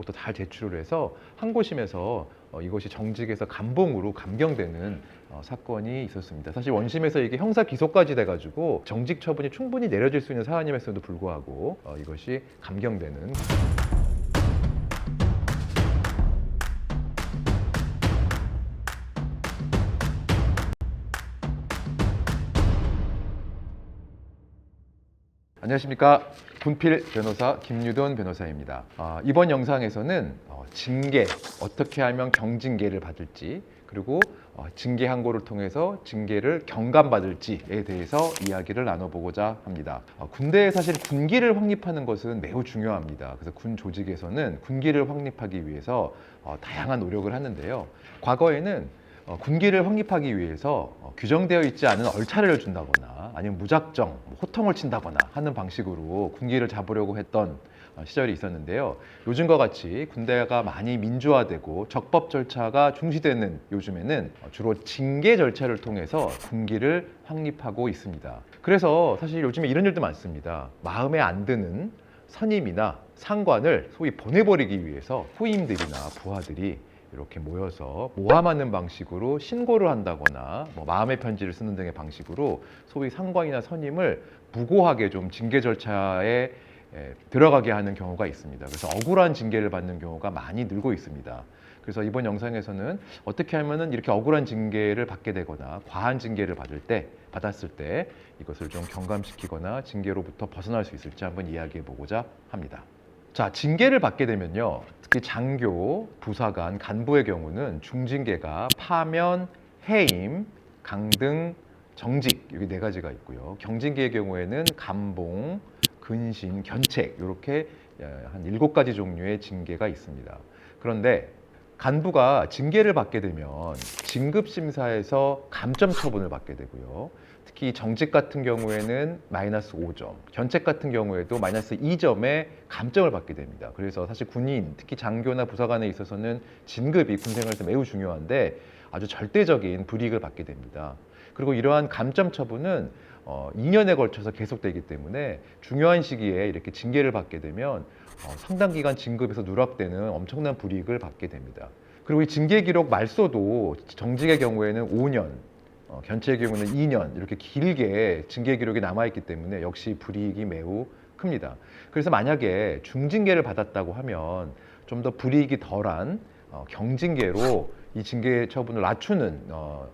것도 잘 제출을 해서 항고심에서 이것이 정직에서 감봉으로 감경되는 사건이 있었습니다. 사실 원심에서 이게 형사 기소까지 돼가지고 정직 처분이 충분히 내려질 수 있는 사안임에도 불구하고 이것이 감경되는. 안녕하십니까. 군필 변호사 김유돈 변호사입니다. 이번 영상에서는 징계, 어떻게 하면 경징계를 받을지, 그리고 징계 항고를 통해서 징계를 경감받을지에 대해서 이야기를 나눠보고자 합니다. 군대에 사실 군기를 확립하는 것은 매우 중요합니다. 그래서 군 조직에서는 군기를 확립하기 위해서 다양한 노력을 하는데요. 과거에는 군기를 확립하기 위해서 규정되어 있지 않은 얼차례를 준다거나 아니면 무작정 호통을 친다거나 하는 방식으로 군기를 잡으려고 했던 시절이 있었는데요. 요즘과 같이 군대가 많이 민주화되고 적법 절차가 중시되는 요즘에는 주로 징계 절차를 통해서 군기를 확립하고 있습니다. 그래서 사실 요즘에 이런 일도 많습니다. 마음에 안 드는 선임이나 상관을 소위 보내버리기 위해서 후임들이나 부하들이 이렇게 모여서 모함하는 방식으로 신고를 한다거나 마음의 편지를 쓰는 등의 방식으로 소위 상관이나 선임을 무고하게 좀 징계 절차에 들어가게 하는 경우가 있습니다. 그래서 억울한 징계를 받는 경우가 많이 늘고 있습니다. 그래서 이번 영상에서는 어떻게 하면은 이렇게 억울한 징계를 받게 되거나 과한 징계를 받았을 때 이것을 좀 경감시키거나 징계로부터 벗어날 수 있을지 한번 이야기해 보고자 합니다. 자, 징계를 받게 되면요. 특히 장교, 부사관, 간부의 경우는 중징계가 파면, 해임, 강등, 정직 여기 네 가지가 있고요. 경징계의 경우에는 감봉, 근신, 견책 이렇게 한 7가지 종류의 징계가 있습니다. 그런데 간부가 징계를 받게 되면 진급심사에서 감점 처분을 받게 되고요. 특히 정직 같은 경우에는 마이너스 5점, 견책 같은 경우에도 마이너스 2점의 감점을 받게 됩니다. 그래서 사실 군인, 특히 장교나 부사관에 있어서는 진급이 군 생활에서 매우 중요한데 아주 절대적인 불이익을 받게 됩니다. 그리고 이러한 감점 처분은 2년에 걸쳐서 계속되기 때문에 중요한 시기에 이렇게 징계를 받게 되면 상당 기간 진급에서 누락되는 엄청난 불이익을 받게 됩니다. 그리고 이 징계 기록 말소도 정직의 경우에는 5년, 견책의 경우는 2년 이렇게 길게 징계 기록이 남아있기 때문에 역시 불이익이 매우 큽니다. 그래서 만약에 중징계를 받았다고 하면 좀 더 불이익이 덜한 경징계로 이 징계 처분을 낮추는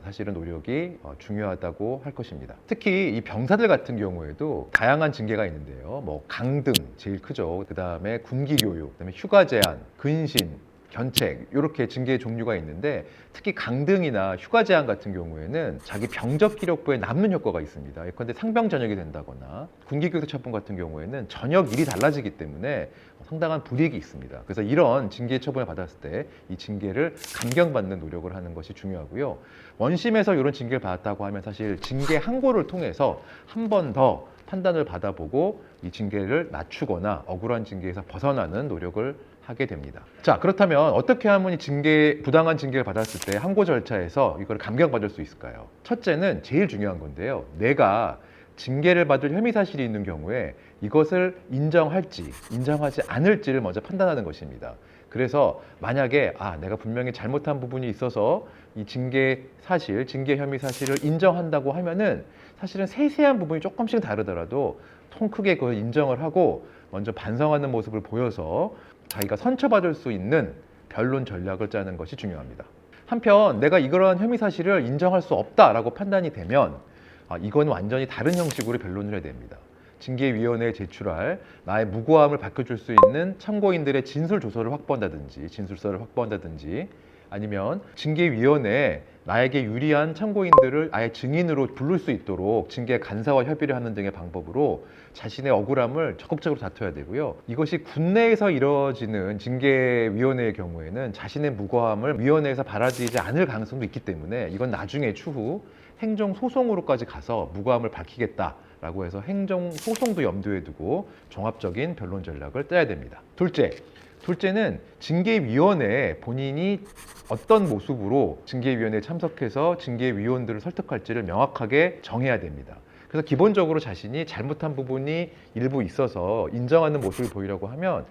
사실은 노력이 중요하다고 할 것입니다. 특히 이 병사들 같은 경우에도 다양한 징계가 있는데요. 강등 제일 크죠. 그 다음에 군기교육, 그 다음에 휴가 제한, 근신, 견책 이렇게 징계 종류가 있는데 특히 강등이나 휴가 제한 같은 경우에는 자기 병적 기록부에 남는 효과가 있습니다. 예컨대 상병 전역이 된다거나 군기교육 처분 같은 경우에는 전역일이 달라지기 때문에 상당한 불이익이 있습니다. 그래서 이런 징계 처분을 받았을 때 이 징계를 감경받는 노력을 하는 것이 중요하고요. 원심에서 이런 징계를 받았다고 하면 사실 징계 항고를 통해서 한 번 더 판단을 받아보고 이 징계를 낮추거나 억울한 징계에서 벗어나는 노력을 하게 됩니다. 자, 그렇다면 어떻게 하면 이 부당한 징계를 받았을 때 항고 절차에서 이걸 감경받을 수 있을까요? 첫째는 제일 중요한 건데요. 내가 징계를 받을 혐의 사실이 있는 경우에 이것을 인정할지 인정하지 않을지를 먼저 판단하는 것입니다. 그래서 만약에 내가 분명히 잘못한 부분이 있어서 이 징계 혐의 사실을 인정한다고 하면은 사실은 세세한 부분이 조금씩 다르더라도 통 크게 그걸 인정을 하고 먼저 반성하는 모습을 보여서 자기가 선처받을 수 있는 변론 전략을 짜는 것이 중요합니다. 한편 내가 이러한 혐의 사실을 인정할 수 없다라고 판단이 되면 이건 완전히 다른 형식으로 변론을 해야 됩니다. 징계위원회에 제출할 나의 무고함을 밝혀줄 수 있는 참고인들의 진술서를 확보한다든지 아니면 징계위원회에 나에게 유리한 참고인들을 아예 증인으로 부를 수 있도록 징계 간사와 협의를 하는 등의 방법으로 자신의 억울함을 적극적으로 다퉈야 되고요. 이것이 군내에서 이루어지는 징계위원회의 경우에는 자신의 무고함을 위원회에서 받아들이지 않을 가능성도 있기 때문에 이건 나중에 추후 행정소송으로까지 가서 무고함을 밝히겠다라고 해서 행정소송도 염두에 두고 종합적인 변론 전략을 짜야 됩니다. 둘째는 징계위원회에 본인이 어떤 모습으로 징계위원회에 참석해서 징계위원들을 설득할지를 명확하게 정해야 됩니다. 그래서 기본적으로 자신이 잘못한 부분이 일부 있어서 인정하는 모습을 보이려고 하면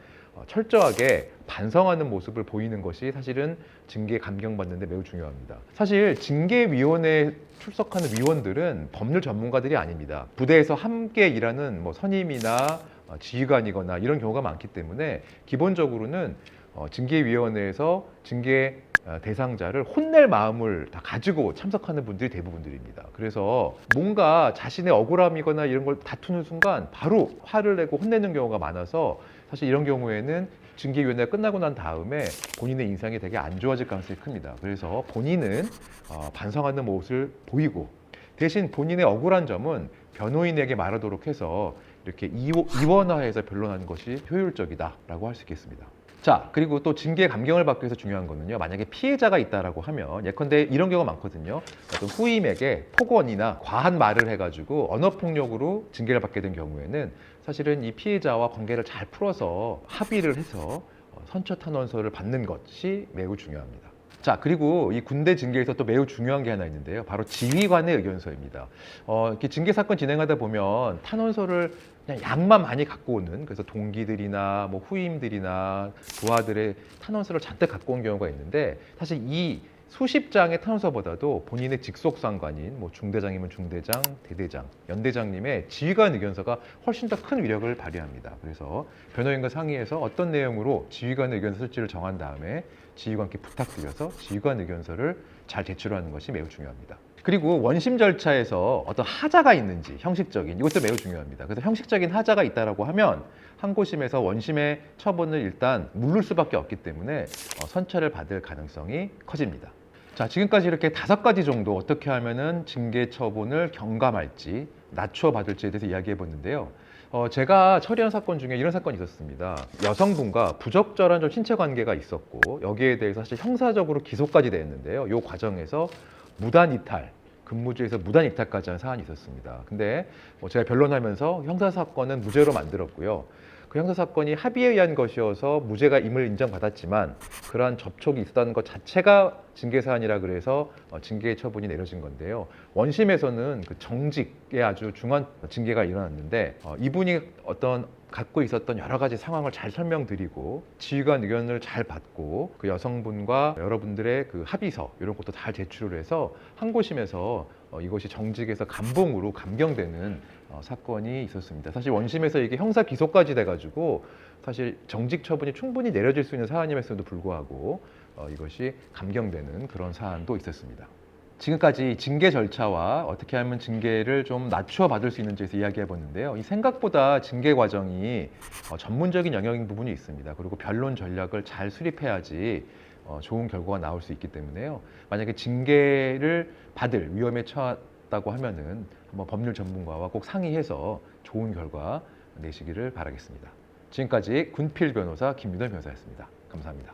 철저하게 반성하는 모습을 보이는 것이 사실은 징계 감경받는 데 매우 중요합니다. 사실 징계위원회에 출석하는 위원들은 법률 전문가들이 아닙니다. 부대에서 함께 일하는 뭐 선임이나 지휘관이거나 이런 경우가 많기 때문에 기본적으로는 징계위원회에서 징계 대상자를 혼낼 마음을 다 가지고 참석하는 분들이 대부분들입니다. 그래서 뭔가 자신의 억울함이거나 이런 걸 다투는 순간 바로 화를 내고 혼내는 경우가 많아서 사실 이런 경우에는 징계위원회가 끝나고 난 다음에 본인의 인상이 되게 안 좋아질 가능성이 큽니다. 그래서 본인은 반성하는 모습을 보이고 대신 본인의 억울한 점은 변호인에게 말하도록 해서 이렇게 이원화해서 변론하는 것이 효율적이다라고 할 수 있겠습니다. 자, 그리고 또 징계 감경을 받기 위해서 중요한 거는요. 만약에 피해자가 있다라고 하면 예컨대 이런 경우가 많거든요. 어떤 후임에게 폭언이나 과한 말을 해가지고 언어폭력으로 징계를 받게 된 경우에는 사실은 이 피해자와 관계를 잘 풀어서 합의를 해서 선처탄원서를 받는 것이 매우 중요합니다. 자, 그리고 이 군대 징계에서 또 매우 중요한 게 하나 있는데요. 바로 지휘관의 의견서입니다. 이렇게 징계 사건 진행하다 보면 탄원서를 그냥 양만 많이 갖고 오는, 그래서 동기들이나 뭐 후임들이나 부하들의 탄원서를 잔뜩 갖고 온 경우가 있는데, 사실 이 수십 장의 탄원서보다도 본인의 직속 상관인 뭐 중대장이면 중대장, 대대장, 연대장님의 지휘관 의견서가 훨씬 더 큰 위력을 발휘합니다. 그래서 변호인과 상의해서 어떤 내용으로 지휘관 의견서 쓸지를 정한 다음에 지휘관께 부탁드려서 지휘관 의견서를 잘 제출하는 것이 매우 중요합니다. 그리고 원심 절차에서 어떤 하자가 있는지 형식적인 이것도 매우 중요합니다. 그래서 형식적인 하자가 있다라고 하면 항고심에서 원심의 처분을 일단 물를 수밖에 없기 때문에 선처를 받을 가능성이 커집니다. 자, 지금까지 이렇게 5가지 정도 어떻게 하면은 징계 처분을 경감할지 낮춰 받을지에 대해서 이야기해 봤는데요. 제가 처리한 사건 중에 이런 사건이 있었습니다. 여성분과 부적절한 좀 신체 관계가 있었고 여기에 대해서 사실 형사적으로 기소까지 됐는데요. 이 과정에서 무단 이탈, 근무지에서 무단 이탈까지 한 사안이 있었습니다. 근데 제가 변론하면서 형사 사건은 무죄로 만들었고요. 그 형사 사건이 합의에 의한 것이어서 무죄가 임을 인정받았지만 그러한 접촉이 있었다는 것 자체가 징계 사안이라 그래서 징계 처분이 내려진 건데요. 원심에서는 그 정직에 아주 중한 징계가 일어났는데 이분이 어떤 갖고 있었던 여러 가지 상황을 잘 설명드리고 지휘관 의견을 잘 받고 그 여성분과 여러분들의 그 합의서 이런 것도 잘 제출을 해서 항고심에서 이것이 정직에서 감봉으로 감경되는 사건이 있었습니다. 사실 원심에서 이게 형사 기소까지 돼가지고 사실 정직 처분이 충분히 내려질 수 있는 사안임에도 불구하고 이것이 감경되는 그런 사안도 있었습니다. 지금까지 징계 절차와 어떻게 하면 징계를 좀 낮춰 받을 수 있는지에 대해서 이야기해 봤는데요. 이 생각보다 징계 과정이 전문적인 영역인 부분이 있습니다. 그리고 변론 전략을 잘 수립해야지 좋은 결과가 나올 수 있기 때문에요. 만약에 징계를 받을 위험에 처했다고 하면은 한번 법률 전문가와 꼭 상의해서 좋은 결과 내시기를 바라겠습니다. 지금까지 군필 변호사 김유돈 변호사였습니다. 감사합니다.